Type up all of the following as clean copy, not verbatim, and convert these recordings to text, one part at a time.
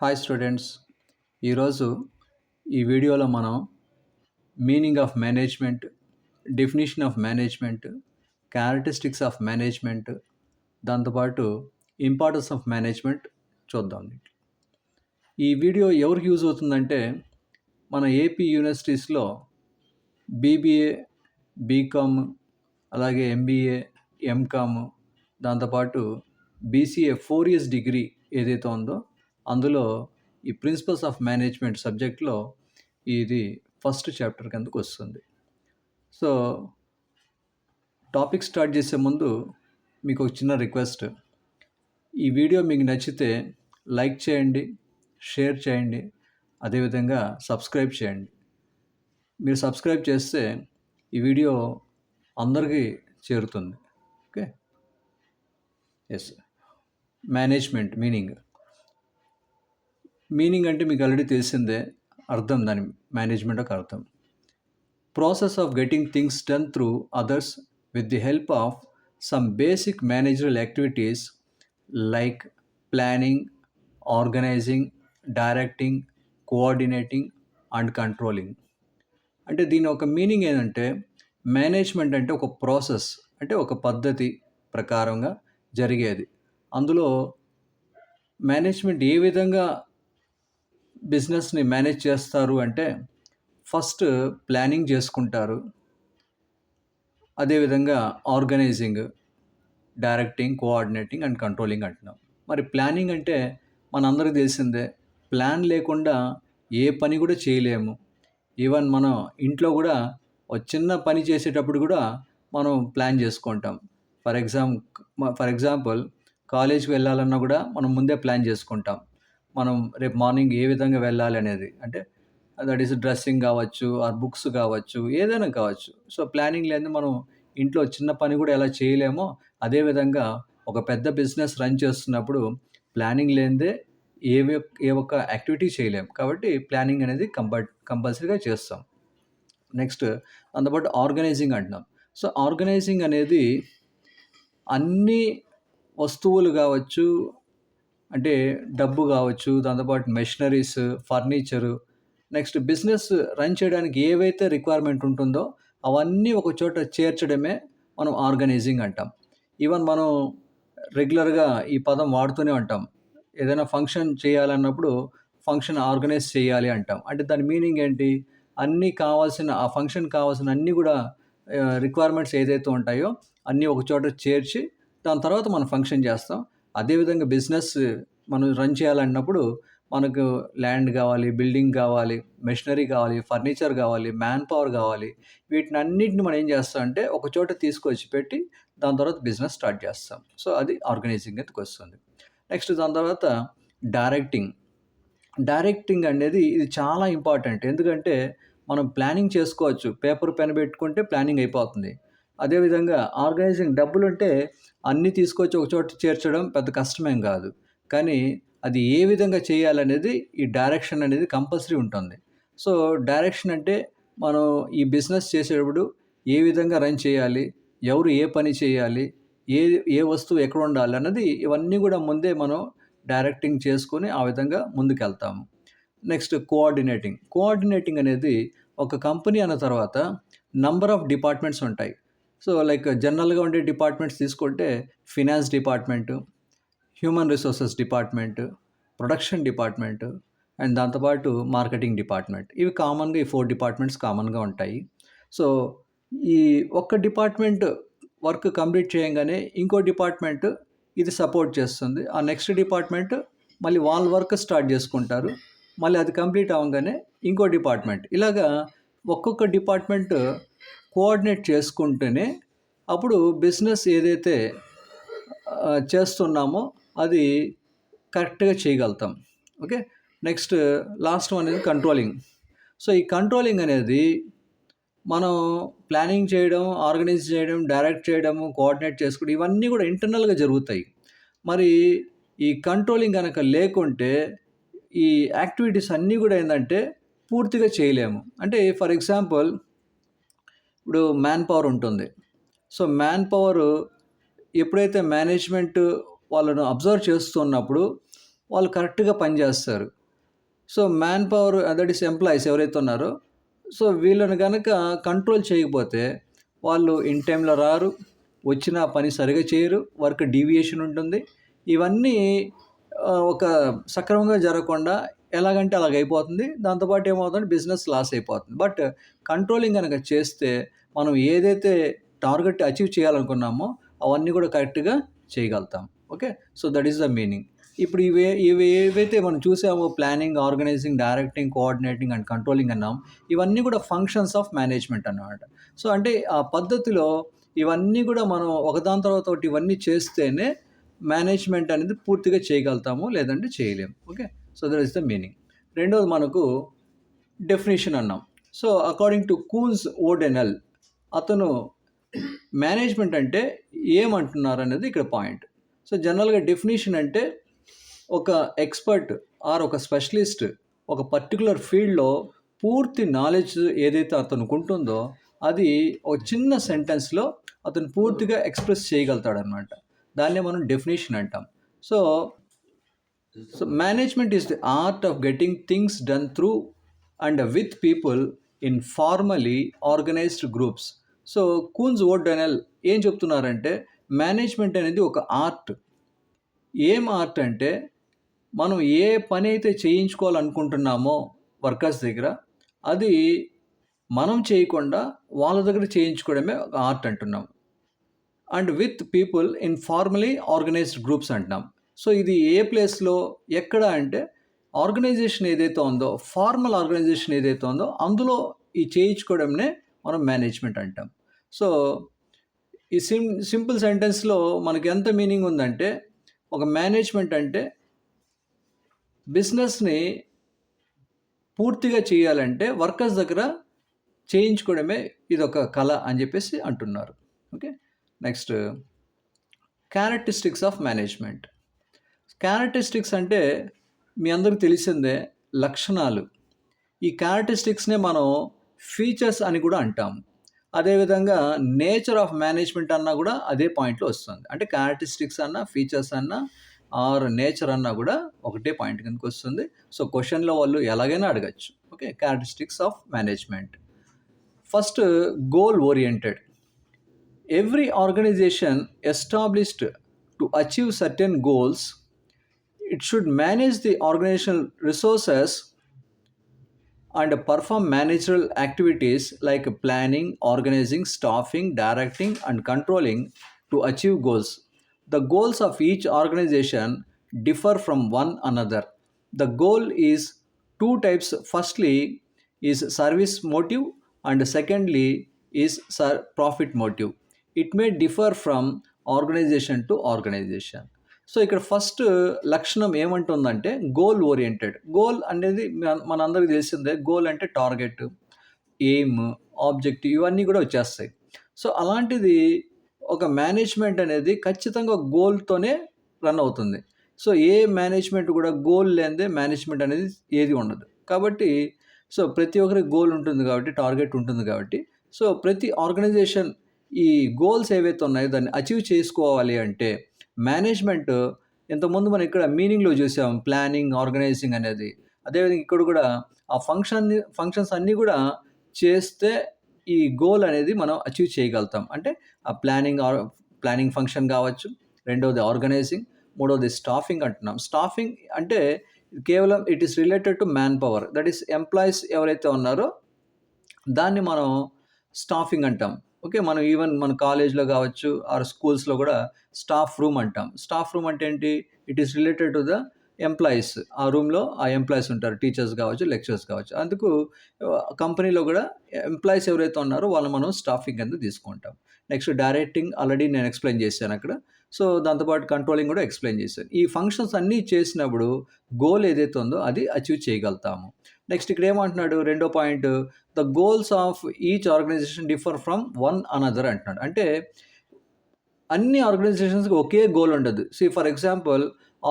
Hi students. ఈరోజు ఈ వీడియోలో మనం meaning of management, definition of management, characteristics of management, దాంతోపాటు ఇంపార్టెన్స్ ఆఫ్ మేనేజ్మెంట్ చూద్దాం. ఈ వీడియో ఎవరికి యూజ్ అవుతుందంటే మన ఏపీ యూనివర్సిటీస్లో బీబీఏ, బీకామ్, అలాగే ఎంబీఏ, ఎంకామ్, దాంతోపాటు బీసీఏ 4 ఇయర్స్ డిగ్రీ ఏదైతే ఉందో అందులో ఈ ప్రిన్సిపల్స్ ఆఫ్ మేనేజ్మెంట్ సబ్జెక్ట్లో ఇది ఫస్ట్ చాప్టర్ కిందకు వస్తుంది. సో టాపిక్ స్టార్ట్ చేసే ముందు మీకు ఒక చిన్న రిక్వెస్ట్. ఈ వీడియో మీకు నచ్చితే లైక్ చేయండి, షేర్ చేయండి, అదేవిధంగా సబ్స్క్రైబ్ చేయండి. మీరు సబ్స్క్రైబ్ చేస్తే ఈ వీడియో అందరికీ చేరుతుంది. ఓకే. ఎస్. మేనేజ్మెంట్ మీనింగ్ అంటే మీకు ఆల్రెడీ తెలిసిందే. అర్థం, దాని మేనేజ్మెంట్ ఒక అర్థం. Process of getting things done through others with the help of some basic managerial activities like planning, organising, directing, coordinating and controlling. అంటే దీని ఒక మీనింగ్ ఏంటంటే మేనేజ్మెంట్ అంటే ఒక ప్రాసెస్, అంటే ఒక పద్ధతి ప్రకారంగా జరిగేది. అందులో మేనేజ్మెంట్ ఏ విధంగా బిజినెస్ని మేనేజ్ చేస్తారు అంటే ఫస్ట్ ప్లానింగ్ చేసుకుంటారు, అదేవిధంగా organising, directing, coordinating and controlling అంటున్నాం. మరి ప్లానింగ్ అంటే మనందరికీ తెలిసిందే. ప్లాన్ లేకుండా ఏ పని కూడా చేయలేము. ఈవెన్ మనం ఇంట్లో కూడా ఒక చిన్న పని చేసేటప్పుడు కూడా మనం ప్లాన్ చేసుకుంటాం. ఫర్ ఎగ్జాంపుల్ కాలేజ్కి వెళ్ళాలన్నా కూడా మనం ముందే ప్లాన్ చేసుకుంటాం. మనం రేపు మార్నింగ్ ఏ విధంగా వెళ్ళాలి అనేది, అంటే దట్ ఈస్ డ్రెస్సింగ్ కావచ్చు, ఆర్ బుక్స్ కావచ్చు, ఏదైనా కావచ్చు. సో ప్లానింగ్ లేనిదే మనం ఇంట్లో చిన్న పని కూడా ఎలా చేయలేమో, అదేవిధంగా ఒక పెద్ద బిజినెస్ రన్ చేస్తున్నప్పుడు ప్లానింగ్ లేనిదే ఏ ఒక్క యాక్టివిటీ చేయలేము. కాబట్టి ప్లానింగ్ అనేది కంపల్సరీగా చేస్తాం. నెక్స్ట్ దాంతోపాటు ఆర్గనైజింగ్ అంటున్నాం. సో ఆర్గనైజింగ్ అనేది అన్ని వస్తువులు కావచ్చు, అంటే డబ్బు కావచ్చు, దాంతోపాటు machineries, furniture, next business run చేయడానికి ఏవైతే రిక్వైర్మెంట్ ఉంటుందో అవన్నీ ఒక చోట చేర్చడమే మనం ఆర్గనైజింగ్ అంటాం. ఈవెన్ మనం రెగ్యులర్గా ఈ పదం వాడుతూనే ఉంటాం. ఏదైనా ఫంక్షన్ చేయాలన్నప్పుడు ఫంక్షన్ ఆర్గనైజ్ చేయాలి అంటాం. అంటే దాని మీనింగ్ ఏంటి? ఆ ఫంక్షన్ కావాల్సిన అన్నీ కూడా రిక్వైర్మెంట్స్ ఏదైతే ఉంటాయో అన్నీ ఒక చోట చేర్చి దాని తర్వాత మనం ఫంక్షన్ చేస్తాం. అదేవిధంగా బిజినెస్ మనం రన్ చేయాలన్నప్పుడు మనకు ల్యాండ్ కావాలి, బిల్డింగ్ కావాలి, మెషినరీ కావాలి, ఫర్నిచర్ కావాలి, మ్యాన్ పవర్ కావాలి. వీటిని అన్నిటిని మనం ఏం చేస్తాం అంటే ఒక చోట తీసుకొచ్చి పెట్టి దాని తర్వాత బిజినెస్ స్టార్ట్ చేస్తాం. సో అది ఆర్గనైజింగ్ కిందకి వస్తుంది. నెక్స్ట్ దాని తర్వాత డైరెక్టింగ్ అనేది ఇది చాలా ఇంపార్టెంట్. ఎందుకంటే మనం ప్లానింగ్ చేసుకోవచ్చు, పేపర్ పెన్ పెట్టుకుంటే ప్లానింగ్ అయిపోతుంది. అదేవిధంగా ఆర్గనైజింగ్ డబ్బులుంటే అన్నీ తీసుకొచ్చి ఒక చోట చేర్చడం పెద్ద కష్టమేం కాదు. కానీ అది ఏ విధంగా చేయాలనేది ఈ డైరెక్షన్ అనేది కంపల్సరీ ఉంటుంది. సో డైరెక్షన్ అంటే మనం ఈ బిజినెస్ చేసేటప్పుడు ఏ విధంగా రన్ చేయాలి, ఎవరు ఏ పని చేయాలి, ఏ వస్తువు ఎక్కడ ఉండాలి అన్నది ఇవన్నీ కూడా ముందే మనం డైరెక్టింగ్ చేసుకొని ఆ విధంగా ముందుకెళ్తాము. నెక్స్ట్ కోఆర్డినేటింగ్ అనేది ఒక కంపెనీ అన్న తర్వాత నంబర్ ఆఫ్ డిపార్ట్మెంట్స్ ఉంటాయి. సో లైక్ జనరల్గా ఉండే డిపార్ట్మెంట్స్ తీసుకుంటే finance department, human resources department, production department and దాంతోపాటు మార్కెటింగ్ డిపార్ట్మెంట్. ఇవి కామన్గా ఈ 4 డిపార్ట్మెంట్స్ కామన్గా ఉంటాయి. సో ఈ ఒక్క డిపార్ట్మెంట్ వర్క్ కంప్లీట్ చేయంగానే ఇంకో డిపార్ట్మెంట్ ఇది సపోర్ట్ చేస్తుంది. ఆ నెక్స్ట్ డిపార్ట్మెంట్ మళ్ళీ వాళ్ళ వర్క్ స్టార్ట్ చేసుకుంటారు. మళ్ళీ అది కంప్లీట్ అవ్వగానే ఇంకో డిపార్ట్మెంట్, ఇలాగా ఒక్కొక్క డిపార్ట్మెంట్ కోఆర్డినేట్ చేసుకుంటేనే అప్పుడు బిజినెస్ ఏదైతే చేస్తున్నామో అది కరెక్ట్గా చేయగలుగుతాం. ఓకే. నెక్స్ట్ లాస్ట్ వన్ అనేది కంట్రోలింగ్. సో ఈ కంట్రోలింగ్ అనేది మనం ప్లానింగ్ చేయడం, ఆర్గనైజ్ చేయడం, డైరెక్ట్ చేయడము, కోఆర్డినేట్ చేసుకోవడం ఇవన్నీ కూడా ఇంటర్నల్గా జరుగుతాయి. మరి ఈ కంట్రోలింగ్ కనుక లేకుంటే ఈ యాక్టివిటీస్ అన్నీ కూడా ఏంటంటే పూర్తిగా చేయలేము. అంటే ఫర్ ఎగ్జాంపుల్ ఇప్పుడు మ్యాన్ పవర్ ఉంటుంది. సో మ్యాన్ పవర్ ఎప్పుడైతే మేనేజ్మెంట్ వాళ్ళను అబ్జర్వ్ చేస్తున్నప్పుడు వాళ్ళు కరెక్ట్గా పనిచేస్తారు. So man power that is employees ఎవరైతే ఉన్నారో, సో వీళ్ళని కనుక కంట్రోల్ చేయకపోతే వాళ్ళు ఇన్ టైంలో రారు, వచ్చిన పని సరిగా చేయరు, వర్క్ డీవియేషన్ ఉంటుంది. ఇవన్నీ ఒక సక్రమంగా జరగకుండా ఎలాగంటే అలాగ అయిపోతుంది. దాంతోపాటు ఏమవుతుందంటే బిజినెస్ లాస్ అయిపోతుంది. బట్ కంట్రోలింగ్ కనుక చేస్తే మనం ఏదైతే టార్గెట్ అచీవ్ చేయాలనుకున్నామో అవన్నీ కూడా కరెక్ట్గా చేయగలుగుతాం. Okay, so that is the meaning. ఇప్పుడు ఇవి ఏవైతే మనం చూసామో planning, organising, directing, coordinating and controlling అన్నాం, ఇవన్నీ కూడా ఫంక్షన్స్ ఆఫ్ మేనేజ్మెంట్ అన్నమాట. సో అంటే ఆ పద్ధతిలో ఇవన్నీ కూడా మనం ఒకదాని తర్వాత ఒకటి ఇవన్నీ చేస్తేనే మేనేజ్మెంట్ అనేది పూర్తిగా చేయగలుగుతాము, లేదంటే చేయలేము. Okay, so that is the meaning. రెండోది మనకు డెఫినేషన్ అన్నాం. సో అకార్డింగ్ టు కూన్స్ ఓడెనల్, అతను మేనేజ్మెంట్ అంటే ఏమంటున్నారు అనేది ఇక్కడ పాయింట్. సో జనరల్గా డెఫినేషన్ అంటే ఒక ఎక్స్పర్ట్ ఆర్ ఒక స్పెషలిస్ట్ ఒక పర్టికులర్ ఫీల్డ్లో పూర్తి నాలెడ్జ్ ఏదైతే అతనికి ఉంటుందో అది ఒక చిన్న సెంటెన్స్లో అతను పూర్తిగా ఎక్స్ప్రెస్ చేయగలుగుతాడు అనమాట. దాన్నే మనం డెఫినేషన్ అంటాం. So management is the art of getting things done through and with people in formally organised groups. So కూన్స్ ఓడెనల్ ఏం చెప్తున్నారంటే మేనేజ్మెంట్ అనేది ఒక ఆర్ట్. ఏం ఆర్ట్ అంటే మనం ఏ పని అయితే చేయించుకోవాలనుకుంటున్నామో వర్కర్స్ దగ్గర, అది మనం చేయకుండా వాళ్ళ దగ్గర చేయించుకోవడమే ఒక ఆర్ట్ అంటున్నాం. And with people in formally organised groups అంటున్నాం. సో ఇది ఏ ప్లేస్లో ఎక్కడ అంటే ఆర్గనైజేషన్ ఏదైతే ఉందో, ఫార్మల్ ఆర్గనైజేషన్ ఏదైతే ఉందో అందులో ఈ చేయించుకోవడంనే మనం మేనేజ్మెంట్ అంటాం. సో ఈ సింపుల్ సెంటెన్స్లో మనకి ఎంత మీనింగ్ ఉందంటే, ఒక మేనేజ్మెంట్ అంటే బిజినెస్ని పూర్తిగా చేయాలంటే వర్కర్స్ దగ్గర చేయించుకోవడమే ఇదొక కళ అని చెప్పేసి అంటున్నారు. Okay, next characteristics of management. Characteristics అంటే మీ అందరికీ తెలిసిందే, లక్షణాలు. ఈ క్యారెక్టరిస్టిక్స్నే మనం ఫీచర్స్ అని కూడా అంటాము. అదేవిధంగా నేచర్ ఆఫ్ మేనేజ్మెంట్ అన్నా కూడా అదే పాయింట్లో వస్తుంది. అంటే క్యారెక్టరిస్టిక్స్ అన్నా, ఫీచర్స్ అన్నా ఆర్ నేచర్ అన్నా కూడా ఒకటే పాయింట్ కిందకి వస్తుంది. సో క్వశ్చన్లో వాళ్ళు ఎలాగైనా అడగచ్చు. Okay, characteristics of management. First, goal oriented. Every organisation established to achieve certain goals, it should manage the organizational resources and perform managerial activities like planning, organizing, staffing, directing, and controlling to achieve goals. The goals of each organization differ from one another. The goal is two types. Firstly is service motive and secondly is profit motive. It may differ from organization to organization. So ఇక్కడ first లక్షణం ఏమంటుందంటే goal oriented. Goal అనేది మనందరికీ తెలిసిందే. Goal అంటే target, aim, objective ఇవన్నీ కూడా వచ్చేస్తాయి. సో అలాంటిది ఒక మేనేజ్మెంట్ అనేది ఖచ్చితంగా గోల్తోనే రన్ అవుతుంది. సో ఏ మేనేజ్మెంట్ కూడా గోల్ లేనిదే మేనేజ్మెంట్ అనేది ఏది ఉండదు. కాబట్టి సో ప్రతి ఒక్కరికి గోల్ ఉంటుంది కాబట్టి, టార్గెట్ ఉంటుంది కాబట్టి, సో ప్రతి ఆర్గనైజేషన్ ఈ గోల్స్ ఏవైతే ఉన్నాయో దాన్ని అచీవ్ చేసుకోవాలి అంటే మేనేజ్మెంట్, ఇంతకుముందు మనం ఇక్కడ మీనింగ్లో చూసాం ప్లానింగ్, ఆర్గనైజింగ్ అనేది. అదేవిధంగా ఇక్కడ కూడా ఆ ఫంక్షన్స్ అన్నీ కూడా చేస్తే ఈ గోల్ అనేది మనం అచీవ్ చేయగలుగుతాం. అంటే ఆ ప్లానింగ్ ఫంక్షన్ కావచ్చు, రెండవది ఆర్గనైజింగ్, మూడవది స్టాఫింగ్ అంటున్నాం. స్టాఫింగ్ అంటే కేవలం it is related to man power, that is employees ఎవరైతే ఉన్నారో దాన్ని మనం స్టాఫింగ్ అంటాం. ఓకే, మనం ఈవెన్ మన కాలేజ్లో కావచ్చు ఆర్ స్కూల్స్లో కూడా స్టాఫ్ రూమ్ అంటాం. స్టాఫ్ రూమ్ అంటే ఏంటి? It is related to the employees. ఆ రూమ్లో ఆ ఎంప్లాయీస్ ఉంటారు, టీచర్స్ కావచ్చు, లెక్చరర్స్ కావచ్చు. అందుకు కంపెనీలో కూడా ఎంప్లాయీస్ ఎవరైతే ఉన్నారో వాళ్ళు మనం స్టాఫింగ్ కింద తీసుకుంటాం. నెక్స్ట్ డైరెక్టింగ్ ఆల్రెడీ నేను ఎక్స్ప్లెయిన్ చేశాను అక్కడ. సో దాంతోపాటు కంట్రోలింగ్ కూడా ఎక్స్ప్లెయిన్ చేశాను. ఈ ఫంక్షన్స్ అన్నీ చేసినప్పుడు గోల్ ఏదైతే ఉందో అది అచీవ్ చేయగలుగుతాము. నెక్స్ట్ ఇక్కడ ఏమంటున్నాడు రెండో point, the goals of each organisation differ from one another అంటున్నాడు. అంటే అన్ని ఆర్గనైజేషన్స్కి ఒకే గోల్ ఉండదు. ఫర్ ఎగ్జాంపుల్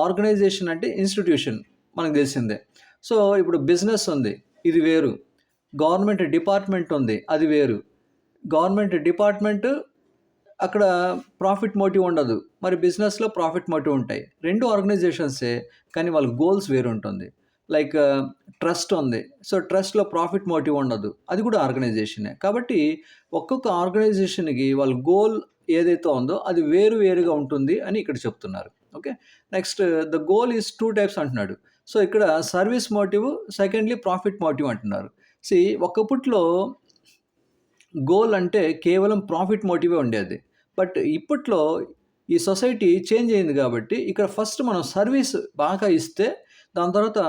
ఆర్గనైజేషన్ అంటే ఇన్స్టిట్యూషన్ మనకు తెలిసిందే. సో ఇప్పుడు బిజినెస్ ఉంది, ఇది వేరు. గవర్నమెంట్ డిపార్ట్మెంట్ ఉంది, అది వేరు. గవర్నమెంట్ డిపార్ట్మెంట్ అక్కడ ప్రాఫిట్ మోటివ్ ఉండదు. మరి బిజినెస్‌లో ప్రాఫిట్ మోటివ్ ఉంటాయి. 2 ఆర్గనైజేషన్సే కానీ వాళ్ళ గోల్స్ వేరుంటుంది. లైక్ ట్రస్ట్ ఉంది. సో, ట్రస్ట్‌లో ప్రాఫిట్ మోటివ్ ఉండదు. అది కూడా ఆర్గనైజేషనే. కాబట్టి ఒక్కొక్క ఆర్గనైజేషన్‌కి వాళ్ళ గోల్ ఏదైతే ఉందో అది వేరు వేరుగా ఉంటుంది అని ఇక్కడ చెప్తున్నారు. Okay. Next the goal is 2 types అంటున్నాడు. సో, ఇక్కడ service motive, secondly profit motive అంటున్నారు. ఒకప్పట్లో గోల్ అంటే కేవలం ప్రాఫిట్ మోటివే ఉండేది. బట్ ఇప్పట్లో ఈ సొసైటీ చేంజ్ అయింది కాబట్టి ఇక్కడ ఫస్ట్ మనం సర్వీస్ బాగా ఇస్తే దాని తర్వాత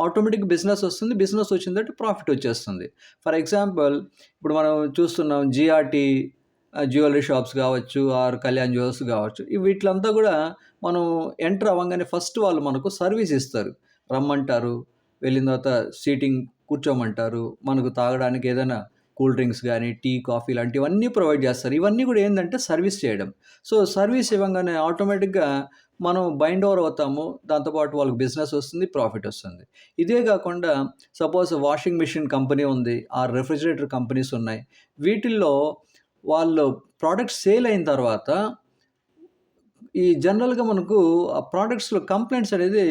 ఆటోమేటిక్ బిజినెస్ వస్తుంది. బిజినెస్ వచ్చిందంటే ప్రాఫిట్ వచ్చేస్తుంది. ఫర్ ఎగ్జాంపుల్ ఇప్పుడు మనం చూస్తున్నాం జిఆర్‌టి జ్యువెలరీ షాప్స్ కావచ్చు, ఆర్ కళ్యాణ్ జ్యువెలర్స్ కావచ్చు. వీటిలంతా కూడా మనం ఎంటర్ అవ్వంగానే ఫస్ట్ వాళ్ళు మనకు సర్వీస్ ఇస్తారు. రమ్మంటారు. వెళ్ళిన తర్వాత సీటింగ్ కూర్చోమంటారు. మనకు తాగడానికి ఏదైనా కూల్ డ్రింక్స్ గానీ, టీ, కాఫీ ఇలాంటివన్నీ ప్రొవైడ్ చేస్తారు. ఇవన్నీ కూడా ఏందంటే సర్వీస్ చేయడం. సో, సర్వీస్ ఇవ్వంగానే ఆటోమేటిక్‌గా మనం బైండ్ ఓవర్ అవుతాము. దాంతో పాటు వాళ్ళకి బిజినెస్ వస్తుంది, ప్రాఫిట్ వస్తుంది. ఇదే కాకుండా సపోజ్ వాషింగ్ మెషిన్ కంపెనీ ఉంది, ఆర్ రెఫ్రిజిరేటర్ కంపెనీస్ ఉన్నాయి. వీటిల్లో వాళ్ళు ప్రొడక్ట్స్ సేల్ అయిన తర్వాత ఈ జనరల్‌గా మనకు ఆ ప్రొడక్ట్స్‌లో కంప్లెయింట్స్ అనేది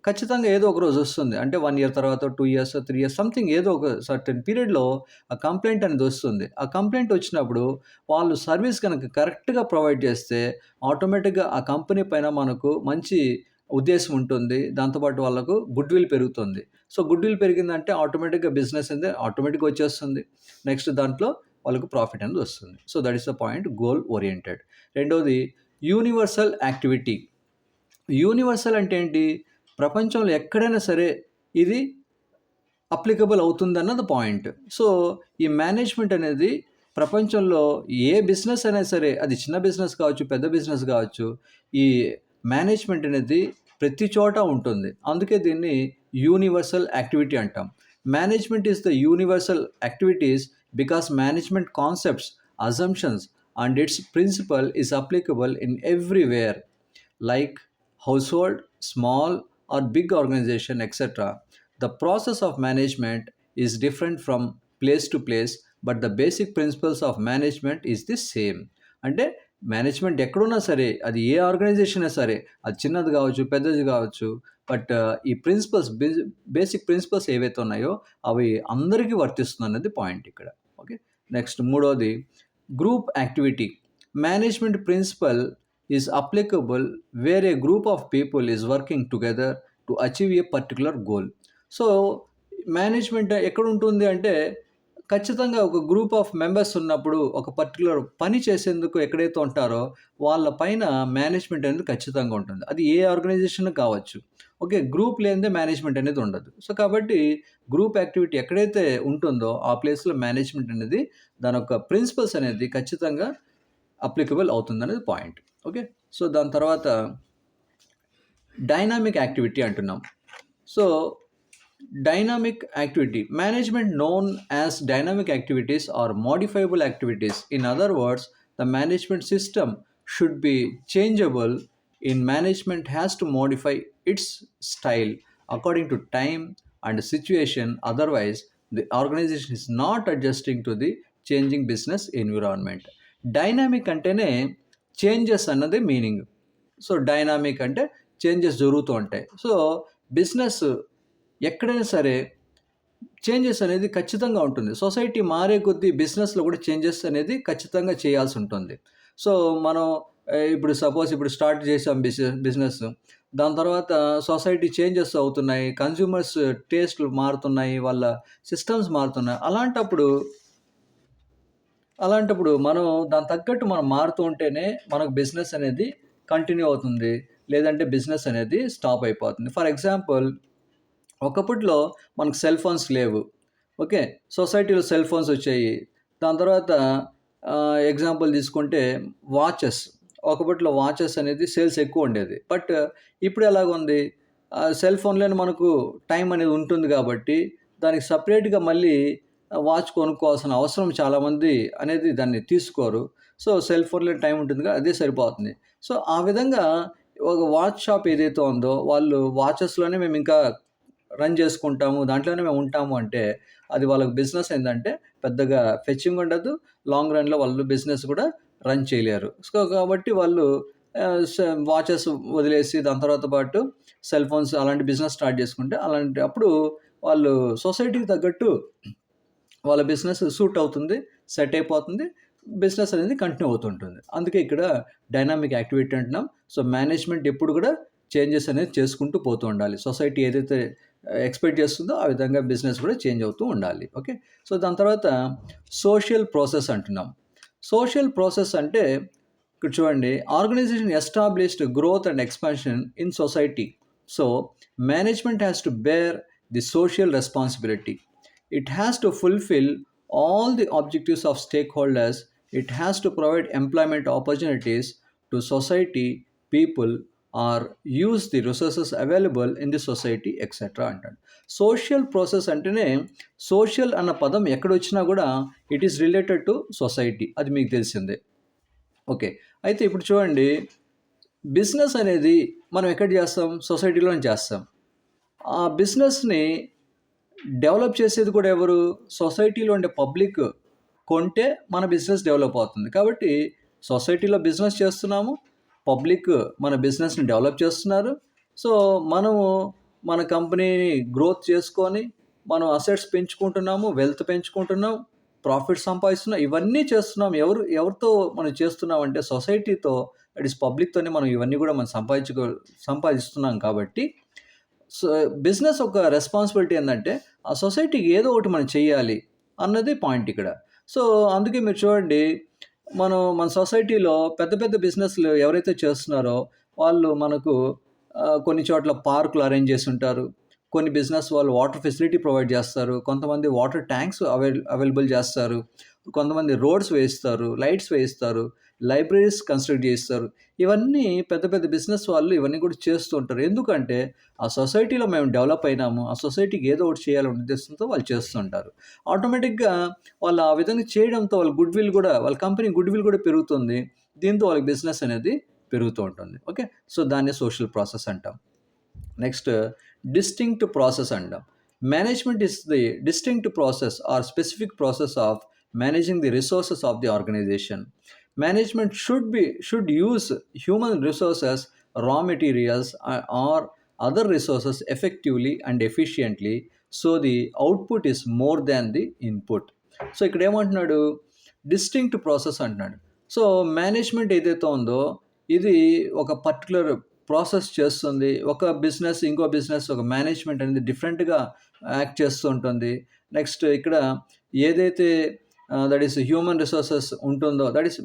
ఖచ్చితంగా ఏదో ఒక రోజు వస్తుంది. అంటే 1 ఇయర్ తర్వాత, 2 ఇయర్స్, 3 ఇయర్స్ సంథింగ్ ఏదో ఒక సర్టెన్ పీరియడ్‌లో ఆ కంప్లెయింట్ అనేది వస్తుంది. ఆ కంప్లెయింట్ వచ్చినప్పుడు వాళ్ళు సర్వీస్ గనక కరెక్ట్‌గా ప్రొవైడ్ చేస్తే ఆటోమేటిక్‌గా ఆ కంపెనీ పైన మనకు మంచి ఉద్దేశం ఉంటుంది. దాంతో పాటు వాళ్ళకు గుడ్‌విల్ పెరుగుతుంది. సో, గుడ్‌విల్ పెరిగిందంటే ఆటోమేటిక్‌గా బిజినెస్ అనేది ఆటోమేటిక్‌గా వచ్చేస్తుంది. నెక్స్ట్ దాంట్లో వాళ్ళకు ప్రాఫిట్ అనేది వస్తుంది. So, that is the point goal oriented. రెండోది యూనివర్సల్ యాక్టివిటీ. యూనివర్సల్ అంటే ఏంటి? ప్రపంచంలో ఎక్కడైనా సరే ఇది అప్లికబుల్ అవుతుందన్నది పాయింట్. సో, ఈ మేనేజ్మెంట్ అనేది ప్రపంచంలో ఏ బిజినెస్ అయినా సరే, అది చిన్న బిజినెస్ కావచ్చు, పెద్ద బిజినెస్ కావచ్చు, ఈ మేనేజ్మెంట్ అనేది ప్రతి చోట ఉంటుంది. అందుకే దీన్ని యూనివర్సల్ యాక్టివిటీ అంటాం. Management is the universal activities because management concepts, assumptions and it's principal is applicable in everywhere like household, small or big organization, etc. The process of management is different from place to place, but the basic principles of management is the same. అంటే management ఎక్కడున్నా సరే, అది ఏ organisation అయినా సరే, అది చిన్నది కావచ్చు, పెద్దది కావచ్చు, బట్ ఈ ప్రిన్సిపల్స్ బేసిక్ ప్రిన్సిపల్స్ ఏవైతే ఉన్నాయో అవి అందరికీ వర్తిస్తుంది అన్నది పాయింట్ ఇక్కడ. ఓకే. నెక్స్ట్ మూడోది group activity. Management principle is applicable where a group of people is working together to achieve a particular goal. So, management ఎక్కడుంటుంది అంటే ఖచ్చితంగా ఒక గ్రూప్ ఆఫ్ మెంబర్స్ ఉన్నప్పుడు ఒక పర్టిక్యులర్ పని చేసేందుకు ఎక్కడైతే ఉంటారో వాళ్ళ పైన మేనేజ్మెంట్ అనేది ఖచ్చితంగా ఉంటుంది. అది ఏ ఆర్గనైజేషన్ కావచ్చు. ఓకే. గ్రూప్ లేనిదే మేనేజ్మెంట్ అనేది ఉండదు. సో, కాబట్టి గ్రూప్ యాక్టివిటీ ఎక్కడైతే ఉంటుందో ఆ ప్లేస్‌లో మేనేజ్మెంట్ అనేది దాని యొక్క ప్రిన్సిపల్స్ అనేది ఖచ్చితంగా అప్లికబుల్ అవుతుందనేది పాయింట్. ఓకే. సో, దాని తర్వాత డైనామిక్ యాక్టివిటీ అంటున్నాం. So, dynamic activity management known as dynamic activities are modifiable activities. In other words the management system should be changeable. In management has to modify its style according to time and situation. Otherwise the organisation is not adjusting to the changing business environment. Dynamic అంటేనే changes అన్నది meaning. So, dynamic అంటే changes జరుగుతూ ఉంటాయి. So, business ఎక్కడైనా సరే changes అనేది ఖచ్చితంగా ఉంటుంది. సొసైటీ మారే కొద్దీ బిజినెస్‌లో కూడా చేంజెస్ అనేది ఖచ్చితంగా చేయాల్సి ఉంటుంది. సో, మనం ఇప్పుడు సపోజ్ ఇప్పుడు స్టార్ట్ చేసాం బిజినెస్. దాని తర్వాత సొసైటీ చేంజెస్ అవుతున్నాయి. కన్స్యూమర్స్ టేస్ట్‌లు మారుతున్నాయి. వాళ్ళ సిస్టమ్స్ మారుతున్నాయి. అలాంటప్పుడు మనం దానికి తగ్గట్టు మనం మారుతూ ఉంటేనే మనకు బిజినెస్ అనేది కంటిన్యూ అవుతుంది. లేదంటే బిజినెస్ అనేది స్టాప్ అయిపోతుంది. ఫర్ ఎగ్జాంపుల్ ఒకప్పట్లో మనకు సెల్ ఫోన్స్ లేవు. ఓకే. సొసైటీలో సెల్ ఫోన్స్ వచ్చాయి. దాని తర్వాత ఎగ్జాంపుల్ తీసుకుంటే వాచెస్. ఒకప్పట్లో వాచెస్ అనేది సేల్స్ ఎక్కువ ఉండేది. బట్ ఇప్పుడు ఎలాగుంది? సెల్ ఫోన్‌లోనే మనకు టైం అనేది ఉంటుంది కాబట్టి దానికి సెపరేట్‌గా మళ్ళీ వాచ్ కొనుక్కోవాల్సిన అవసరం చాలామంది అనేది దాన్ని తీసుకోరు. సో, సెల్ ఫోన్‌లో టైం ఉంటుందిగా అదే సరిపోతుంది. సో, ఆ విధంగా ఒక వాచ్ షాప్ ఏదైతే ఉందో వాళ్ళు వాచెస్‌లోనే మేమింకా రన్ చేసుకుంటాము. దాంట్లోనే మేము ఉంటాము అంటే అది వాళ్ళకి బిజినెస్ ఏందంటే పెద్దగా ఫెచ్చింగ్ ఉండదు. లాంగ్ రన్‌లో వాళ్ళు బిజినెస్ కూడా రన్ చేయలేరు. సో, కాబట్టి వాళ్ళు వాచెస్ వదిలేసి దాని తర్వాత పాటు సెల్ ఫోన్స్ అలాంటి బిజినెస్ స్టార్ట్ చేసుకుంటే, అలాంటి అప్పుడు వాళ్ళు సొసైటీకి తగ్గట్టు వాళ్ళ బిజినెస్ సూట్ అవుతుంది, సెట్ అయిపోతుంది. బిజినెస్ అనేది కంటిన్యూ అవుతుంటుంది. అందుకే ఇక్కడ డైనామిక్ యాక్టివిటీ అంటున్నాం. సో, మేనేజ్మెంట్ ఎప్పుడు కూడా చేంజెస్ అనేది చేసుకుంటూ పోతూ ఉండాలి. సొసైటీ ఏదైతే ఎక్స్‌పెక్ట్ చేస్తుందో ఆ విధంగా బిజినెస్ కూడా చేంజ్ అవుతూ ఉండాలి. ఓకే. సో, దాని తర్వాత సోషల్ ప్రాసెస్ అంటున్నాం. సోషల్ ప్రాసెస్ అంటే ఇక్కడ చూడండి, organisation established growth and expansion in society. So, management has to bear the social responsibility. It has to fulfill all the objectives of stakeholders. It has to provide employment opportunities to society, people, or use the resources available in the society, etc. అంటాడు. Social process అంటేనే, social అన్న పదం ఎక్కడొచ్చినా కూడా it is related to society. అది మీకు తెలిసిందే. Okay. అయితే ఇప్పుడు చూడండి, బిజినెస్ అనేది మనం ఎక్కడ చేస్తాం? సొసైటీలోనే చేస్తాం. ఆ బిజినెస్‌ని డెవలప్ చేసేది కూడా ఎవరు? సొసైటీలో ఉండే పబ్లిక్ కొంటే మన బిజినెస్ డెవలప్ అవుతుంది. కాబట్టి సొసైటీలో బిజినెస్ చేస్తున్నాము, పబ్లిక్ మన బిజినెస్‌ని డెవలప్ చేస్తున్నారు. సో, మనము మన కంపెనీని గ్రోత్ చేసుకొని, మనం అసెట్స్ పెంచుకుంటున్నాము, వెల్త్ పెంచుకుంటున్నాం, ప్రాఫిట్ సంపాదిస్తున్నాం. ఇవన్నీ చేస్తున్నాం. ఎవరితో మనం చేస్తున్నామంటే సొసైటీతో, దట్ ఈస్ పబ్లిక్‌తోనే మనం ఇవన్నీ కూడా మనం సంపాదిస్తున్నాం కాబట్టి, సో, బిజినెస్ ఒక రెస్పాన్సిబిలిటీ ఏందంటే, ఆ సొసైటీకి ఏదో ఒకటి మనం చెయ్యాలి అన్నది పాయింట్ ఇక్కడ. సో, అందుకే మీరు చూడండి, మన సొసైటీలో పెద్ద పెద్ద బిజినెస్‌లు ఎవరైతే చేస్తున్నారో వాళ్ళు మనకు కొన్ని చోట్ల పార్కులు అరేంజ్ చేసుంటారు. కొన్ని బిజినెస్ వాళ్ళు వాటర్ ఫెసిలిటీ ప్రొవైడ్ చేస్తారు. కొంతమంది వాటర్ ట్యాంక్స్ అవైలబుల్ చేస్తారు. కొంతమంది రోడ్స్ వేయిస్తారు, లైట్స్ వేయిస్తారు, లైబ్రరీస్ కన్స్ట్రక్ట్ చేయిస్తారు. ఇవన్నీ పెద్ద పెద్ద బిజినెస్ వాళ్ళు ఇవన్నీ కూడా చేస్తూ ఉంటారు. ఎందుకంటే ఆ సొసైటీలో మేము డెవలప్ అయినాము, ఆ సొసైటీకి ఏదో ఒకటి చేయాలనే ఉద్దేశంతో వాళ్ళు చేస్తుంటారు. ఆటోమేటిక్‌గా వాళ్ళు ఆ విధంగా చేయడంతో వాళ్ళ కంపెనీ గుడ్ విల్ కూడా పెరుగుతుంది. దీంతో వాళ్ళకి బిజినెస్ అనేది పెరుగుతూ ఉంటుంది. ఓకే. సో, దాన్నే సోషల్ ప్రాసెస్ అంటాం. నెక్స్ట్ డిస్టింక్ట్ ప్రాసెస్ అంటాం. Management is the distinct process or specific process of managing the resources of the organisation. Management should use human resources, raw materials, or other resources effectively and efficiently, so the output is more than the input. So, ఇక్కడ ఏమంటున్నాడు? Distinct process అంటున్నాడు. So, management ఏదైతే ఉందో ఇది ఒక particular process చేస్తుంది. ఒక business ఇంకో బిజినెస్ ఒక మేనేజ్మెంట్ అనేది డిఫరెంట్‌గా యాక్ట్ చేస్తూ ఉంటుంది. నెక్స్ట్ ఇక్కడ ఏదైతే దట్ ఈస్ హ్యూమన్ రిసోర్సెస్ ఉంటుందో, దట్ ఈస్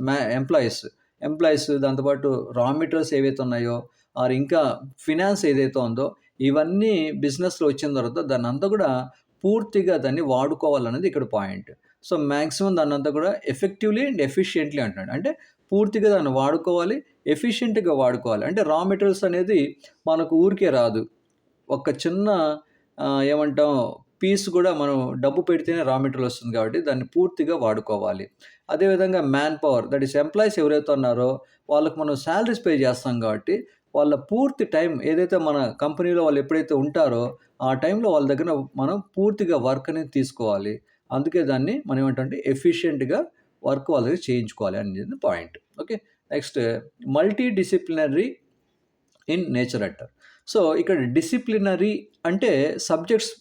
ఎంప్లాయీస్ దాంతోపాటు రా మెటీరియల్స్ ఏవైతే ఉన్నాయో, ఆర్ ఇంకా ఫినాన్స్ ఏదైతే ఉందో, ఇవన్నీ బిజినెస్‌లో వచ్చిన తర్వాత దాన్నంతా కూడా పూర్తిగా దాన్ని వాడుకోవాలనేది ఇక్కడ పాయింట్. సో, మ్యాక్సిమం దాన్నంతా కూడా ఎఫెక్టివ్‌లీ అండ్ ఎఫిషియెంట్‌లీ అంటున్నాడు. అంటే పూర్తిగా దాన్ని వాడుకోవాలి, ఎఫిషియెంట్‌గా వాడుకోవాలి. అంటే రా మెటీరియల్స్ అనేది మనకు ఊరికే రాదు. ఒక చిన్న ఏమంటాం, పీస్ కూడా మనం డబ్బు పెడితేనే రా మెటీరియల్ వస్తుంది కాబట్టి దాన్ని పూర్తిగా వాడుకోవాలి. అదేవిధంగా man power, that is employees ఎవరైతే ఉన్నారో వాళ్ళకి మనం సాలరీస్ పే చేస్తాం కాబట్టి వాళ్ళ పూర్తి టైం ఏదైతే మన కంపెనీలో వాళ్ళు ఎప్పుడైతే ఉంటారో ఆ టైంలో వాళ్ళ దగ్గర మనం పూర్తిగా వర్క్ అనేది తీసుకోవాలి. అందుకే దాన్ని మనం ఏమంటామంటే ఎఫిషియెంట్‌గా వర్క్ వాళ్ళ దగ్గర చేయించుకోవాలి అనేది point. Okay. Next multidisciplinary in nature అంటారు. సో, ఇక్కడ డిసిప్లినరీ అంటే సబ్జెక్ట్స్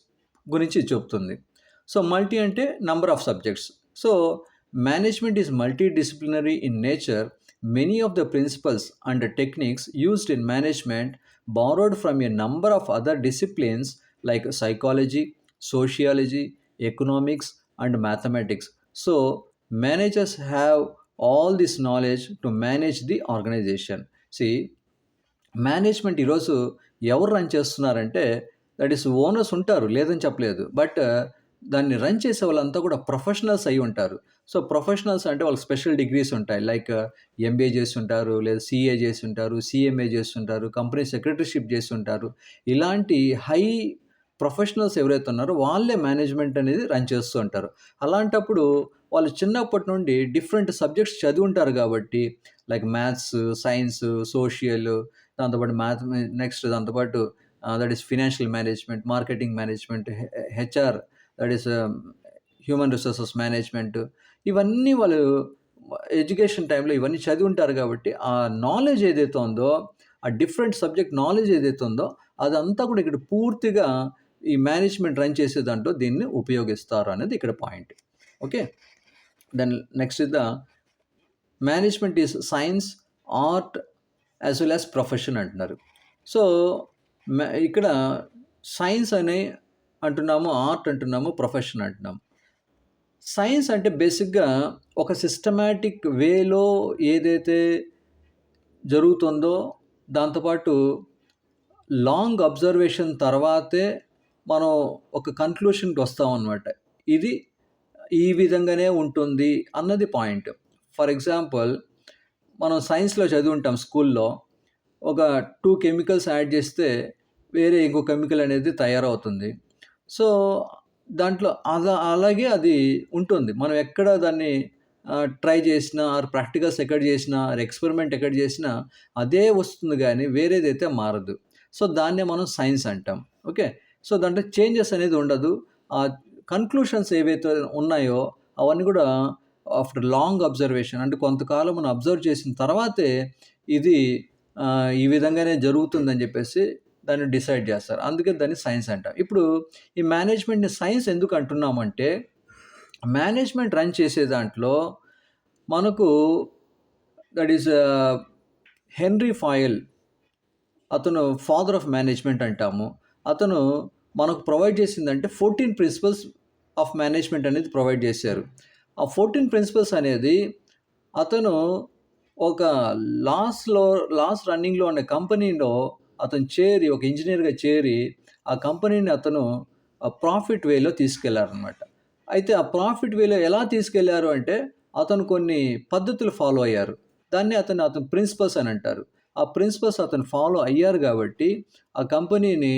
గురించి చెప్తుంది. సో, మల్టీ అంటే number of subjects. So, management is multidisciplinary in nature. Many of the principles and techniques used in management borrowed from a number of other disciplines like psychology, sociology, economics, and mathematics. So, managers have all this knowledge to manage the organization. See, management ఈరోజు ఎవరు run చేస్తున్నారంటే, that is owners ఉంటారు, లేదని చెప్పలేదు. But దాన్ని run చేసే వాళ్ళంతా కూడా ప్రొఫెషనల్స్ అయ్యి ఉంటారు. సో, ప్రొఫెషనల్స్ అంటే వాళ్ళకి స్పెషల్ డిగ్రీస్ ఉంటాయి. లైక్ ఎంబీఏ చేస్తుంటారు, లేదా సీఏ చేసుంటారు, సీఎంఏ చేస్తుంటారు, కంపెనీ సెక్రటరీషిప్ చేసుంటారు. ఇలాంటి హై ప్రొఫెషనల్స్ ఎవరైతే ఉన్నారో వాళ్ళే మేనేజ్మెంట్ అనేది రన్ చేస్తూ ఉంటారు. అలాంటప్పుడు వాళ్ళు చిన్నప్పటి నుండి డిఫరెంట్ సబ్జెక్ట్స్ చదివి ఉంటారు కాబట్టి, లైక్ మ్యాథ్స్, సైన్స్, సోషల్, దాంతోపాటు నెక్స్ట్ దాంతోపాటు that is financial management, marketing management, HR, that is human resources management. ఇవన్నీ వాళ్ళు ఎడ్యుకేషన్ టైంలో ఇవన్నీ చదివి ఉంటారు కాబట్టి, ఆ నాలెడ్జ్ ఏదైతే ఉందో, ఆ డిఫరెంట్ సబ్జెక్ట్ నాలెడ్జ్ ఏదైతే ఉందో, అదంతా కూడా ఇక్కడ పూర్తిగా ఈ మేనేజ్మెంట్ రన్ చేసే దాంట్లో దీన్ని ఉపయోగిస్తారు అనేది ఇక్కడ point. Okay. Then next is the management is science, art as well as profession అంటున్నారు. సో ఇక్కడ సైన్స్ అని అంటున్నాము, ఆర్ట్ అంటున్నాము, ప్రొఫెషన్ అంటున్నాము. సైన్స్ అంటే బేసిక్‌గా ఒక సిస్టమాటిక్ వేలో ఏదైతే జరుగుతుందో, దాంతోపాటు లాంగ్ అబ్జర్వేషన్ తర్వాతే మనం ఒక కన్క్లూషన్‌కి వస్తామనమాట. ఇది ఈ విధంగానే ఉంటుంది అన్నది పాయింట్. ఫర్ ఎగ్జాంపుల్, మనం సైన్స్‌లో చదివుంటాం స్కూల్‌లో. ఒక 2 కెమికల్స్ యాడ్ చేస్తే వేరే ఇంకో కెమికల్ అనేది తయారవుతుంది. సో, దాంట్లో అలాగే అది ఉంటుంది. మనం ఎక్కడ దాన్ని ట్రై చేసినా ఆర్ ప్రాక్టికల్స్ ఎక్కడ చేసినా ఆర్ ఎక్స్‌పెరిమెంట్ ఎక్కడ చేసినా అదే వస్తుంది గానీ వేరేదైతే మారదు. సో, దాన్నే మనం సైన్స్ అంటాం. ఓకే. సో, దాంట్లో చేంజెస్ అనేది ఉండదు. కన్క్లూషన్స్ ఏవైతే ఉన్నాయో అవన్నీ కూడా ఆఫ్టర్ లాంగ్ అబ్జర్వేషన్ అంటే కొంతకాలం మనం అబ్జర్వ్ చేసిన తర్వాతే ఇది ఈ విధంగానే జరుగుతుందని చెప్పేసి దాన్ని డిసైడ్ చేస్తారు. అందుకే దాన్ని సైన్స్ అంటాం. ఇప్పుడు ఈ మేనేజ్మెంట్‌ని సైన్స్ ఎందుకు అంటున్నామంటే, మేనేజ్మెంట్ రన్ చేసే దాంట్లో మనకు దట్ ఈస్ హెన్రీ ఫాయల్, అతను ఫాదర్ ఆఫ్ మేనేజ్మెంట్ అంటాము. అతను మనకు ప్రొవైడ్ చేసిందంటే 14 ప్రిన్సిపల్స్ ఆఫ్ మేనేజ్మెంట్ అనేది ప్రొవైడ్ చేశారు. ఆ 14 ప్రిన్సిపల్స్ అనేది అతను ఒక లాస్ట్ రన్నింగ్‌లో ఉన్న కంపెనీలో అతను చేరి, ఒక ఇంజినీర్‌గా చేరి, ఆ కంపెనీని అతను ప్రాఫిట్ వేలో తీసుకెళ్లారనమాట. అయితే ఆ ప్రాఫిట్ వేలో ఎలా తీసుకెళ్లారు అంటే, అతను కొన్ని పద్ధతులు ఫాలో అయ్యారు. దాన్ని అతను ప్రిన్సిపల్స్ అని అంటారు. ఆ ప్రిన్సిపల్స్ అతను ఫాలో అయ్యారు కాబట్టి, ఆ కంపెనీని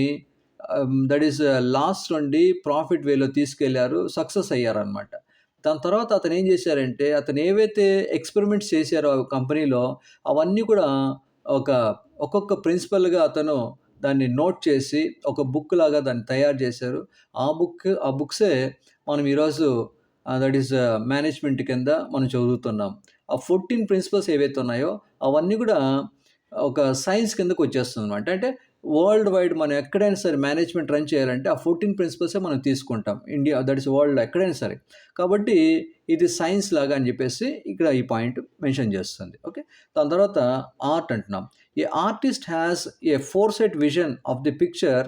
దట్ ఈస్ లాస్ నుండి ప్రాఫిట్ వేలో తీసుకెళ్లారు. సక్సెస్ అయ్యారనమాట. దాని తర్వాత అతను ఏం చేశారంటే, అతను ఏవైతే ఎక్స్‌పెరిమెంట్స్ చేశారో ఆ కంపెనీలో, అవన్నీ కూడా ఒక్కొక్క ప్రిన్సిపల్‌గా అతను దాన్ని నోట్ చేసి, ఒక బుక్ లాగా దాన్ని తయారు చేశారు. ఆ బుక్సే మనం ఈరోజు దట్ ఈస్ మేనేజ్మెంట్ కింద మనం చదువుతున్నాం. ఆ 14 ప్రిన్సిపల్స్ ఏవైతే ఉన్నాయో, అవన్నీ కూడా ఒక సైన్స్ కిందకి వచ్చేస్తుందన్నమాట. అంటే వరల్డ్ వైడ్ మనం ఎక్కడైనా సరే మేనేజ్మెంట్ రన్ చేయాలంటే ఆ 14 ప్రిన్సిపల్సే మనం తీసుకుంటాం. ఇండియా దట్ ఈస్ వరల్డ్‌లో ఎక్కడైనా సరే. కాబట్టి ఇది సైన్స్ లాగా అని చెప్పేసి ఇక్కడ ఈ పాయింట్ మెన్షన్ చేస్తుంది. ఓకే. దాని తర్వాత ఆర్ట్ అంటున్నాం. ఏ artist has a foresight vision of the picture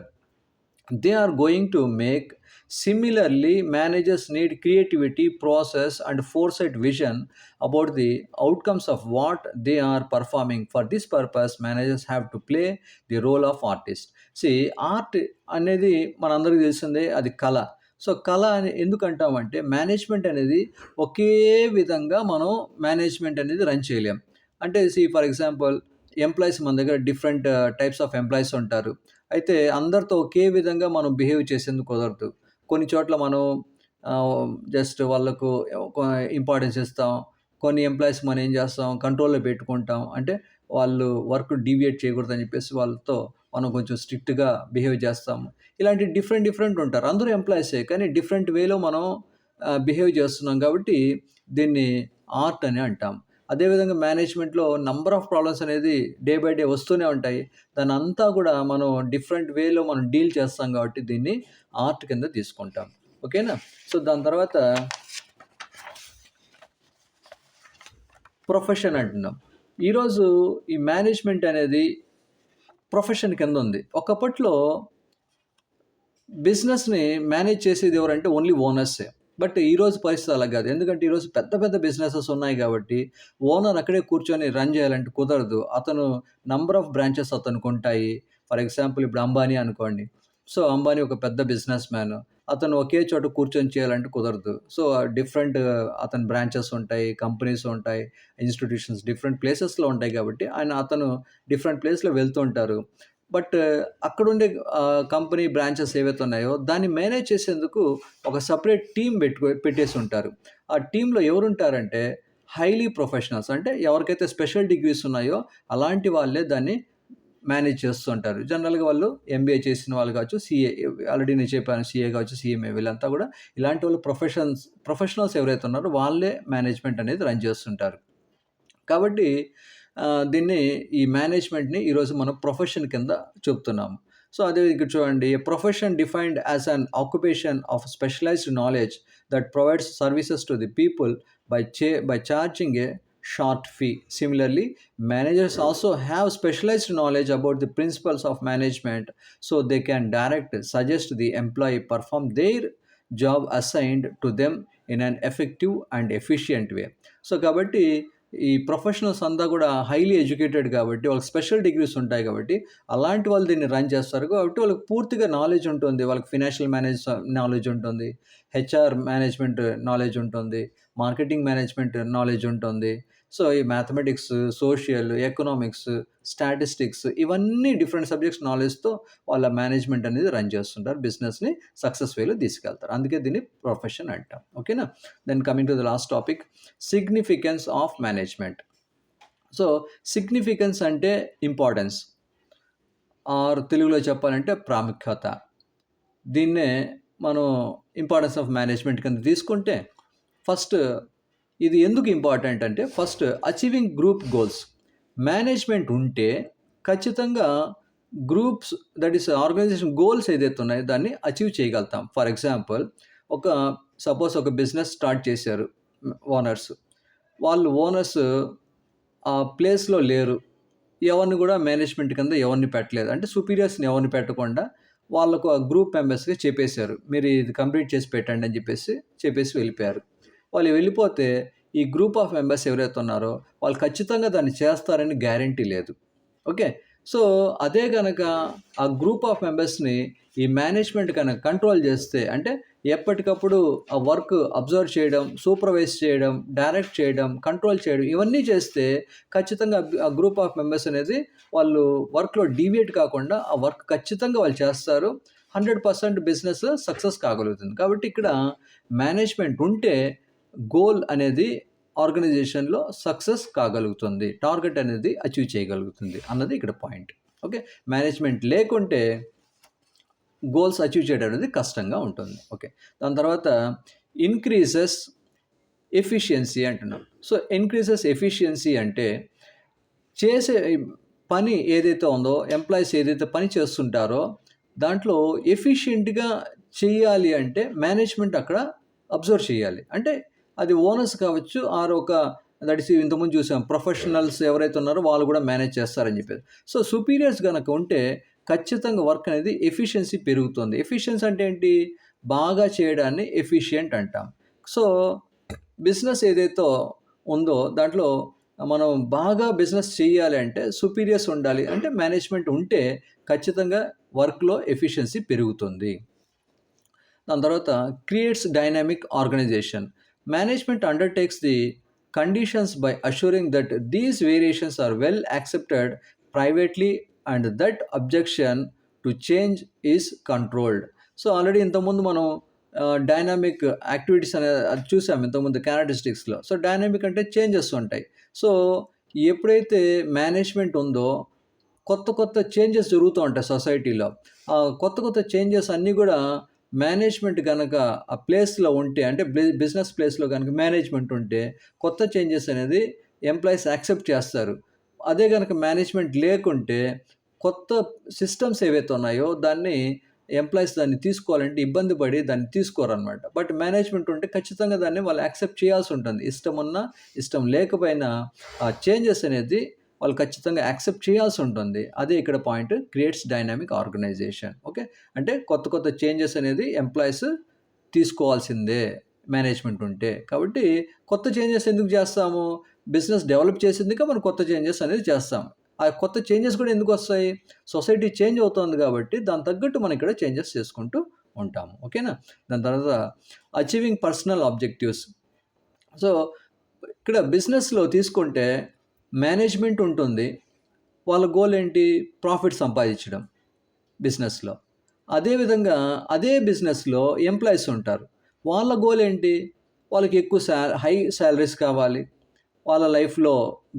they are going to make. Similarly, managers need creativity, process, and foresight vision about the outcomes of what they are performing. For this purpose, managers have to play the role of artist. See, art అనేది మనందరికీ తెలిసిందే, అది కళ. So, కళ అని ఎందుకు అంటామంటే, management అనేది ఒకే విధంగా మనం మేనేజ్మెంట్ అనేది రన్ చేయలేం. అంటే ఫర్ ఎగ్జాంపుల్, ఎంప్లాయీస్ మన దగ్గర డిఫరెంట్ టైప్స్ ఆఫ్ ఎంప్లాయీస్ ఉంటారు. అయితే అందరితో ఒకే విధంగా మనం బిహేవ్ చేసేందుకు కుదరదు. కొన్ని చోట్ల మనం జస్ట్ వాళ్ళకు ఇంపార్టెన్స్ ఇస్తాం. కొన్ని ఎంప్లాయీస్ మనం ఏం చేస్తాం, కంట్రోల్‌లో పెట్టుకుంటాం. అంటే వాళ్ళు వర్క్ డీవియేట్ చేయకూడదని చెప్పేసి వాళ్ళతో మనం కొంచెం స్ట్రిక్ట్‌గా బిహేవ్ చేస్తాము. ఇలాంటి డిఫరెంట్ ఉంటారు. అందరూ ఎంప్లాయీసే, కానీ డిఫరెంట్ వేలో మనం బిహేవ్ చేస్తున్నాం కాబట్టి దీన్ని ఆర్ట్ అని అంటాం. అదేవిధంగా మేనేజ్మెంట్‌లో నంబర్ ఆఫ్ ప్రాబ్లమ్స్ అనేది డే బై డే వస్తూనే ఉంటాయి. దాన్నంతా కూడా మనం డిఫరెంట్ వేలో మనం డీల్ చేస్తాం కాబట్టి దీన్ని ఆర్ట్ కింద తీసుకుంటాం. ఓకేనా? సో, దాని తర్వాత ప్రొఫెషన్ అంటున్నాం. ఈరోజు ఈ మేనేజ్మెంట్ అనేది ప్రొఫెషన్ కింద ఉంది. ఒకప్పట్లో బిజినెస్‌ని మేనేజ్ చేసేది ఎవరంటే ఓన్లీ ఓనర్సే. బట్ ఈరోజు పరిస్థితి అలా కాదు. ఎందుకంటే ఈరోజు పెద్ద బిజినెసెస్ ఉన్నాయి కాబట్టి ఓనర్ అక్కడే కూర్చొని రన్ చేయాలంటే కుదరదు. అతను number of branches అతనుకుంటాయి. For example, ఇప్పుడు అంబానీ అనుకోండి. సో, అంబానీ ఒక పెద్ద బిజినెస్ మ్యాన్. అతను ఒకే చోట కూర్చొని చేయాలంటే కుదరదు. సో, డిఫరెంట్ అతని బ్రాంచెస్ ఉంటాయి, కంపెనీస్ ఉంటాయి, ఇన్‌స్టిట్యూషన్స్ డిఫరెంట్ ప్లేసెస్‌లో ఉంటాయి కాబట్టి అతను డిఫరెంట్ ప్లేస్‌లో వెళ్తూ ఉంటారు. బట్ అక్కడుండే కంపెనీ బ్రాంచెస్ ఏవైతే ఉన్నాయో దాన్ని మేనేజ్ చేసేందుకు ఒక సెపరేట్ టీమ్ పెట్టేసి ఉంటారు. ఆ టీమ్‌లో ఎవరుంటారంటే హైలీ ప్రొఫెషనల్స్. అంటే ఎవరికైతే స్పెషల్ డిగ్రీస్ ఉన్నాయో అలాంటి వాళ్ళే దాన్ని మేనేజ్ చేస్తుంటారు. జనరల్‌గా వాళ్ళు ఎంబీఏ చేసిన వాళ్ళు కావచ్చు, ఆల్రెడీ నేను చెప్పాను సీఏ కావచ్చు, సీఎంఏ వీళ్ళంతా కూడా ఇలాంటి వాళ్ళు ప్రొఫెషనల్స్ ఎవరైతే ఉన్నారో వాళ్ళే మేనేజ్మెంట్ అనేది రన్ చేస్తుంటారు. కాబట్టి దీన్ని ఈ మేనేజ్మెంట్‌ని ఈరోజు మనం ప్రొఫెషన్ కింద చెప్తున్నాము. సో, అదే ఇక్కడ చూడండి, a profession defined as an occupation of specialised knowledge that provides services to the people by charging a short fee. Similarly, managers also have specialized knowledge about the principles of management, so they can suggest the employee perform their job assigned to them in an effective and efficient way. So కాబట్టి ఈ professionals అంతా కూడా highly educated కాబట్టి వాళ్ళకి special degrees ఉంటాయి కాబట్టి అలాంటి వాళ్ళు దీన్ని రన్ చేస్తారు కాబట్టి వాళ్ళకి పూర్తిగా నాలెడ్జ్ ఉంటుంది. వాళ్ళకి ఫినాన్షియల్ నాలెడ్జ్ ఉంటుంది, హెచ్ఆర్ మేనేజ్మెంట్ నాలెడ్జ్ ఉంటుంది, మార్కెటింగ్ మేనేజ్మెంట్ నాలెడ్జ్ ఉంటుంది. సో ఈ మ్యాథమెటిక్స్, సోషల్, ఎకనామిక్స్, స్టాటిస్టిక్స్ ఇవన్నీ డిఫరెంట్ సబ్జెక్ట్స్ నాలెడ్జ్తో వాళ్ళ మేనేజ్మెంట్ అనేది రన్ చేస్తుంటారు, బిజినెస్ని సక్సెస్ వేలో తీసుకెళ్తారు. అందుకే దీన్ని ప్రొఫెషన్ అంటాం. ఓకేనా? Then coming to the last topic, significance of management. So significance అంటే ఇంపార్టెన్స్, ఆర్ తెలుగులో చెప్పాలంటే ప్రాముఖ్యత. దీన్నే మనం ఇంపార్టెన్స్ ఆఫ్ మేనేజ్మెంట్ కింద తీసుకుంటే, ఫస్ట్ ఇది ఎందుకు ఇంపార్టెంట్ అంటే, first achieving group goals. Management ఉంటే ఖచ్చితంగా groups, that is organisation goals ఏదైతే ఉన్నాయో దాన్ని అచీవ్ చేయగలుగుతాం. ఫర్ ఎగ్జాంపుల్, సపోజ్ ఒక బిజినెస్ స్టార్ట్ చేశారు ఓనర్స్. ఓనర్స్ ఆ ప్లేస్లో లేరు, ఎవరిని కూడా మేనేజ్మెంట్ కింద ఎవరిని పెట్టలేదు. అంటే సుపీరియర్స్ని ఎవరిని పెట్టకుండా వాళ్ళకు ఆ గ్రూప్ మెంబర్స్కి చెప్పేశారు, మీరు ఇది కంప్లీట్ చేసి పెట్టండి అని చెప్పేసి వెళ్ళిపోయారు. వాళ్ళు వెళ్ళిపోతే ఈ గ్రూప్ ఆఫ్ మెంబర్స్ ఎవరైతే ఉన్నారో వాళ్ళు ఖచ్చితంగా దాన్ని చేస్తారని గ్యారంటీ లేదు. ఓకే, సో అదే కనుక ఆ గ్రూప్ ఆఫ్ మెంబర్స్ని ఈ మేనేజ్మెంట్ కనుక కంట్రోల్ చేస్తే, అంటే ఎప్పటికప్పుడు ఆ వర్క్ అబ్జర్వ్ చేయడం, సూపర్వైజ్ చేయడం, డైరెక్ట్ చేయడం, కంట్రోల్ చేయడం, ఇవన్నీ చేస్తే ఖచ్చితంగా ఆ గ్రూప్ ఆఫ్ మెంబర్స్ అనేది వాళ్ళు వర్క్లో డీవియేట్ కాకుండా ఆ వర్క్ ఖచ్చితంగా వాళ్ళు చేస్తారు. 100% బిజినెస్ సక్సెస్ కాగలుగుతుంది. కాబట్టి ఇక్కడ మేనేజ్మెంట్ ఉంటే గోల్ అనేది ఆర్గనైజేషన్లో సక్సెస్ కాగలుగుతుంది, టార్గెట్ అనేది అచీవ్ చేయగలుగుతుంది అన్నది ఇక్కడ పాయింట్. ఓకే, మేనేజ్మెంట్ లేకుంటే గోల్స్ అచీవ్ చేయడం అనేది కష్టంగా ఉంటుంది. ఓకే, దాని తర్వాత ఇంక్రీజెస్ ఎఫిషియన్సీ అంటున్నాం. సో ఇంక్రీజెస్ ఎఫిషియన్సీ అంటే చేసే పని ఏదైతే ఉందో, ఎంప్లాయీస్ ఏదైతే పని చేస్తుంటారో దాంట్లో ఎఫిషియెంట్గా చేయాలి అంటే మేనేజ్మెంట్ అక్కడ అబ్జర్వ్ చేయాలి. అంటే అది ఓనర్స్ కావచ్చు, ఆర్ దట్ ఈస్ ఇంతకుముందు చూసాం ప్రొఫెషనల్స్ ఎవరైతే ఉన్నారో వాళ్ళు కూడా మేనేజ్ చేస్తారని చెప్పేసి. సో సుపీరియర్స్ కనుక ఉంటే ఖచ్చితంగా వర్క్ అనేది ఎఫిషియన్సీ పెరుగుతుంది. ఎఫిషియన్సీ అంటే ఏంటి? బాగా చేయడాన్ని ఎఫిషియెంట్ అంటాం. సో బిజినెస్ ఏదైతే ఉందో దాంట్లో మనం బాగా బిజినెస్ చేయాలి అంటే సుపీరియర్స్ ఉండాలి, అంటే మేనేజ్మెంట్ ఉంటే ఖచ్చితంగా వర్క్లో ఎఫిషియన్సీ పెరుగుతుంది. దాని తర్వాత creates dynamic organisation. Management అండర్టేక్స్ the conditions by assuring that these variations are well accepted privately and that objection to change is controlled. So already ఇంతకుముందు మనం డైనామిక్ యాక్టివిటీస్ అనేది చూసాం ఇంతకుముందు క్యారెక్టరిస్టిక్స్లో. సో డైనామిక్ అంటే చేంజెస్ ఉంటాయి. సో ఎప్పుడైతే మేనేజ్మెంట్ ఉందో కొత్త చేంజెస్ జరుగుతూ ఉంటాయి సొసైటీలో. కొత్త చేంజెస్ అన్నీ కూడా మేనేజ్మెంట్ కనుక ఆ ప్లేస్లో ఉంటే, అంటే బిజినెస్ ప్లేస్లో కనుక మేనేజ్మెంట్ ఉంటే కొత్త చేంజెస్ అనేది ఎంప్లాయీస్ యాక్సెప్ట్ చేస్తారు. అదే కనుక మేనేజ్మెంట్ లేకుంటే కొత్త సిస్టమ్స్ ఏవైతే ఉన్నాయో దాన్ని ఎంప్లాయీస్ దాన్ని తీసుకోవాలంటే ఇబ్బంది పడి దాన్ని తీసుకోరనమాట. బట్ మేనేజ్మెంట్ ఉంటే ఖచ్చితంగా దాన్ని వాళ్ళు యాక్సెప్ట్ చేయాల్సి ఉంటుంది. ఇష్టం ఉన్నా ఇష్టం లేకపోయినా ఆ చేంజెస్ అనేది వాళ్ళు ఖచ్చితంగా యాక్సెప్ట్ చేయాల్సి ఉంటుంది. అదే ఇక్కడ point, creates dynamic organisation. Okay, అంటే కొత్త చేంజెస్ అనేది ఎంప్లాయీస్ తీసుకోవాల్సిందే మేనేజ్మెంట్ ఉంటే. కాబట్టి కొత్త చేంజెస్ ఎందుకు చేస్తాము? బిజినెస్ డెవలప్ చేసిందిగా మనం కొత్త చేంజెస్ అనేది చేస్తాం. ఆ కొత్త చేంజెస్ కూడా ఎందుకు వస్తాయి? సొసైటీ చేంజ్ అవుతుంది కాబట్టి దాని తగ్గట్టు మనం ఇక్కడ చేంజెస్ చేసుకుంటూ ఉంటాము. ఓకేనా? దాని తర్వాత అచీవింగ్ పర్సనల్ ఆబ్జెక్టివ్స్. సో ఇక్కడ బిజినెస్లో తీసుకుంటే మేనేజ్మెంట్ ఉంటుంది, వాళ్ళ గోల్ ఏంటి? ప్రాఫిట్ సంపాదించడం బిజినెస్లో. అదేవిధంగా అదే బిజినెస్లో ఎంప్లాయీస్ ఉంటారు, వాళ్ళ గోల్ ఏంటి? వాళ్ళకి ఎక్కువ హై శాలరీస్ కావాలి, వాళ్ళ లైఫ్లో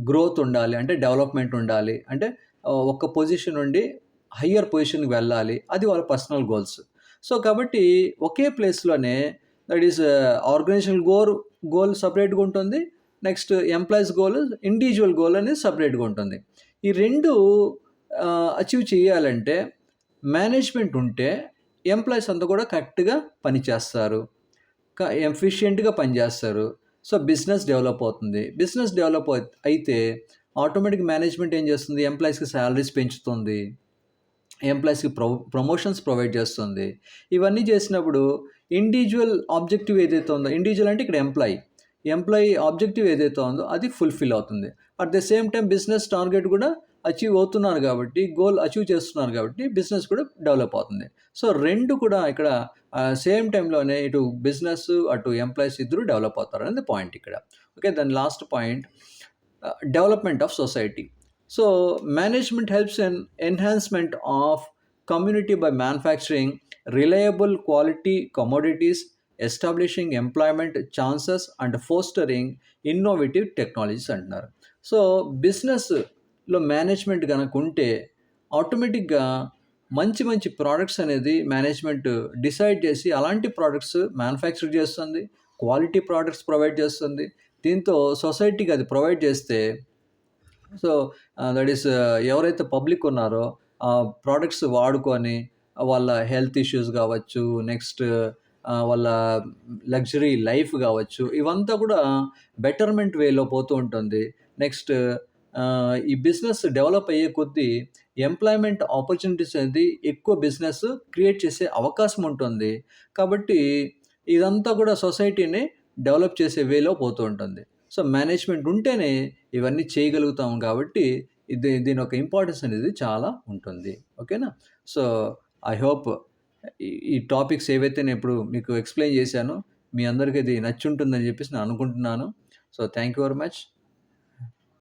గ్రోత్ ఉండాలి, అంటే డెవలప్మెంట్ ఉండాలి, అంటే ఒక పొజిషన్ నుండి హయ్యర్ పొజిషన్‌కి వెళ్ళాలి. అది వాళ్ళ పర్సనల్ గోల్స్. సో, కాబట్టి ఒకే ప్లేస్‌లోనే దట్ ఈస్ ఆర్గనైజేషనల్ గోల్ సెపరేట్‌గా ఉంటుంది. Next employees goal, individual goal అనేది సెపరేట్‌గా ఉంటుంది. ఈ 2 అచీవ్ చేయాలంటే మేనేజ్మెంట్ ఉంటే ఎంప్లాయీస్ అంతా కూడా కరెక్ట్‌గా పనిచేస్తారు. ఎఫిషియెంట్‌గా పనిచేస్తారు. సో, బిజినెస్ డెవలప్ అవుతుంది. బిజినెస్ డెవలప్ అయితే ఆటోమేటిక్ మేనేజ్మెంట్ ఏం చేస్తుంది? ఎంప్లాయీస్‌కి సాలరీస్ పెంచుతుంది. ఎంప్లాయీస్‌కి ప్రమోషన్స్ ప్రొవైడ్ చేస్తుంది. ఇవన్నీ చేసినప్పుడు ఇండివిడ్యువల్ ఆబ్జెక్టివ్ ఏదైతే ఉందో, ఇండివిడ్యువల్ అంటే ఇక్కడ ఎంప్లాయీ ఆబ్జెక్టివ్ ఏదైతే ఉందో అది ఫుల్‌ఫిల్ అవుతుంది. At the same time business target కూడా అచీవ్ అవుతున్నారు కాబట్టి, గోల్ అచీవ్ చేస్తున్నారు కాబట్టి బిజినెస్ కూడా డెవలప్ అవుతుంది. సో, 2 కూడా ఇక్కడ సేమ్ టైమ్‌లోనే ఇటు బిజినెస్, అటు ఎంప్లాయీస్ ఇద్దరు డెవలప్ అవుతారు అనేది పాయింట్ ఇక్కడ. Okay. Then last point development of society. So, management helps in enhancement of community by manufacturing reliable quality commodities, establishing employment chances and fostering innovative technologies అంటున్నారు. So, బిజినెస్‌లో management గనక ఉంటే ఆటోమేటిక్‌గా మంచి మంచి ప్రొడక్ట్స్ అనేది మేనేజ్మెంట్ డిసైడ్ చేసి అలాంటి ప్రొడక్ట్స్ మ్యానుఫ్యాక్చర్ చేస్తుంది. క్వాలిటీ ప్రొడక్ట్స్ ప్రొవైడ్ చేస్తుంది. దీంతో సొసైటీకి అది ప్రొవైడ్ చేస్తే సో, దట్ ఈస్ ఎవరైతే పబ్లిక్ ఉన్నారో ఆ ప్రొడక్ట్స్ వాడుకొని వాళ్ళ హెల్త్ ఇష్యూస్ కావచ్చు, నెక్స్ట్ వాళ్ళ లగ్జరీ లైఫ్ కావచ్చు, ఇవంతా కూడా బెటర్మెంట్ వేలో పోతూ ఉంటుంది. నెక్స్ట్ ఈ బిజినెస్ డెవలప్ అయ్యే కొద్దీ ఎంప్లాయ్మెంట్ ఆపర్చునిటీస్ అనేది ఎక్కువ బిజినెస్ క్రియేట్ చేసే అవకాశం ఉంటుంది. కాబట్టి ఇదంతా కూడా సొసైటీని డెవలప్ చేసే వేలో పోతూ ఉంటుంది. సో, మేనేజ్మెంట్ ఉంటేనే ఇవన్నీ చేయగలుగుతాం కాబట్టి దీని యొక్క ఇంపార్టెన్స్ అనేది చాలా ఉంటుంది. ఓకేనా? సో, ఐ హోప్ ఈ టాపిక్స్ ఏవైతే నేను ఇప్పుడు మీకు ఎక్స్‌ప్లెయిన్ చేశానో మీ అందరికి ఇది నచ్చుంటుందని చెప్పేసి నేను అనుకుంటున్నాను. So, thank you very much.